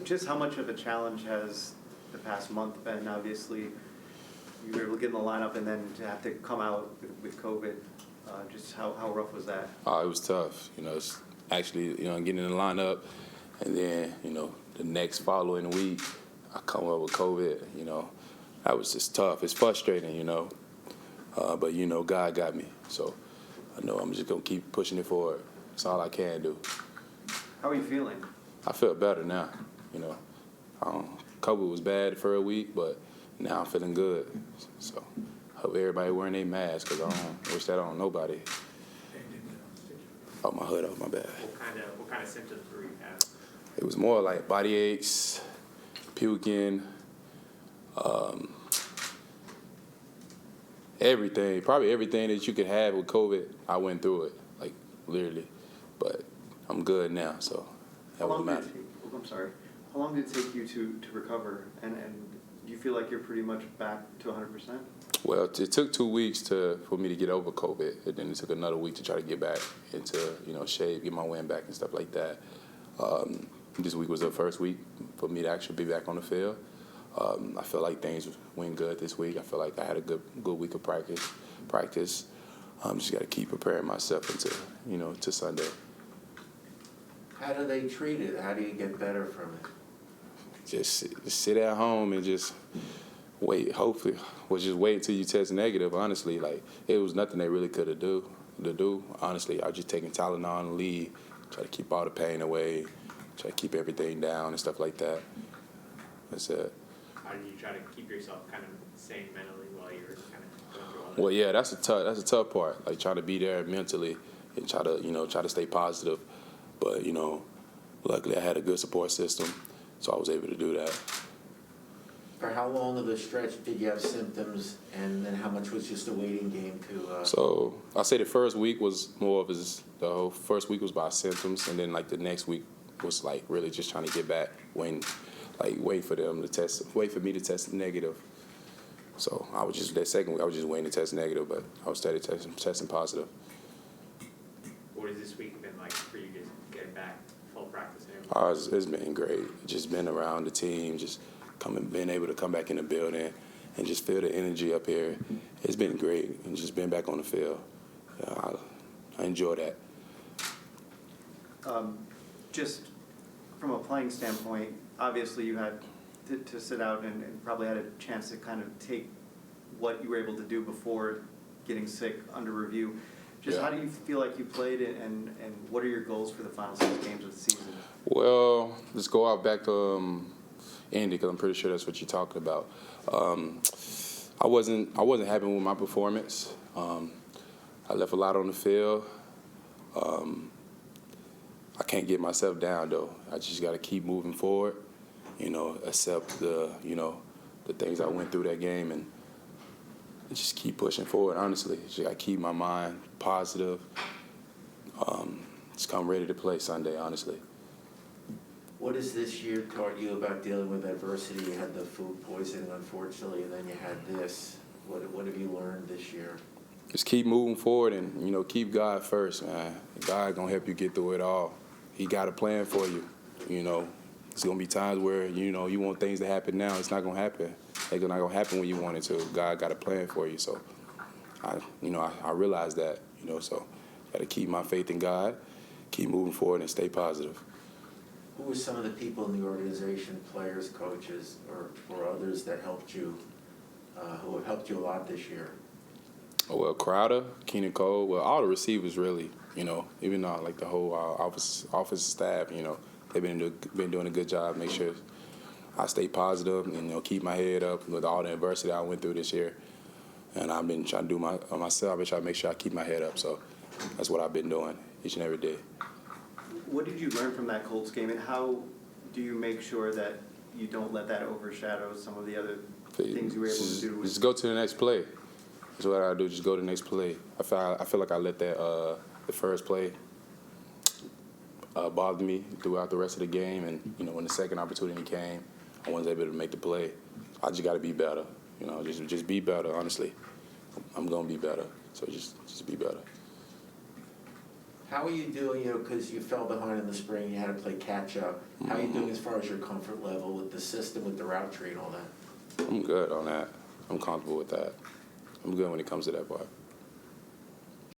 Just how much of a challenge has the past month been? Obviously, you were able to get in the lineup and then to have to come out with COVID. Just how rough was that? It was tough. It's actually, getting in the lineup, and then, the next following week, I come up with COVID, that was just tough. It's frustrating, but, God got me. So I know I'm just going to keep pushing it forward. That's all I can do. How are you feeling? I feel better now, COVID was bad for a week, but now I'm feeling good. So I hope everybody wearing their mask, because I don't wish that on nobody. Oh, my hood off, my bad. What kind of symptoms were you having? It was more like body aches, puking, everything. Probably everything that you could have with COVID, I went through it, like literally. But I'm good now, so that won't matter. I'm sorry. How long did it take you to recover? And do you feel like you're pretty much back to 100%? Well, it took 2 weeks for me to get over COVID, and then it took another week to try to get back into shape, get my wind back and stuff like that. This week was the first week for me to actually be back on the field. I feel like things went good this week. I feel like I had a good week of practice. Just got to keep preparing myself into to Sunday. How do they treat it? How do you get better from it? Just sit at home and just wait. Hopefully, just wait until you test negative. Honestly, like it was nothing they really could do. Honestly, I was just taking Tylenol and leave, try to keep all the pain away, try to keep everything down and stuff like that. That's it. How do you try to keep yourself kind of sane mentally while you're kind of going through all that? Well, yeah, that's a tough part. Like trying to be there mentally and try to stay positive. But luckily I had a good support system, so I was able to do that. For how long of the stretch did you have symptoms, and then how much was just a waiting game to? So I say the first week was more of the whole first week was about symptoms, and then like the next week was like really just trying to get back, wait for me to test negative. So I was just that second week I was just waiting to test negative, but I was steady testing positive. What has this week been like for you just getting back full practice? It's been great. Just been around the team, just being able to come back in the building and just feel the energy up here. It's been great, and just being back on the field. I enjoy that. Just from a playing standpoint, obviously you had to sit out and probably had a chance to kind of take what you were able to do before getting sick under review. Just how do you feel like you played, and what are your goals for the final 6 games of the season? Well, let's go out back to Indy, because I'm pretty sure that's what you're talking about. I wasn't happy with my performance. I left a lot on the field. I can't get myself down though. I just got to keep moving forward. Accept the things I went through that game and just keep pushing forward. Honestly, just got to keep my mind positive. Just come ready to play Sunday. Honestly. What has this year taught you about dealing with adversity? You had the food poisoning, unfortunately, and then you had this. What have you learned this year? Just keep moving forward and, keep God first, man. God going to help you get through it all. He got a plan for you, It's going to be times where, you want things to happen now. It's not going to happen. It's not going to happen when you want it to. God got a plan for you. So, I realize that, so got to keep my faith in God, keep moving forward and stay positive. Who were some of the people in the organization, players, coaches, or others that helped you, who have helped you a lot this year? Well, Crowder, Keenan Cole, all the receivers really, even like the whole office staff, they've been doing a good job. Make sure I stay positive and keep my head up with all the adversity I went through this year. And I've been trying to do myself. I've been trying to make sure I keep my head up. So that's what I've been doing each and every day. What did you learn from that Colts game, and how do you make sure that you don't let that overshadow some of the other things you were able to do? Just go to the next play. That's what I do. Just go to the next play. I feel like I let that the first play bother me throughout the rest of the game, and when the second opportunity came, I wasn't able to make the play. I just got to be better. Just be better. Honestly, I'm gonna be better. So just be better. How are you doing, you know, because you fell behind in the spring, you had to play catch-up. How are you doing as far as your comfort level with the system, with the route tree and all that? I'm good on that. I'm comfortable with that. I'm good when it comes to that part.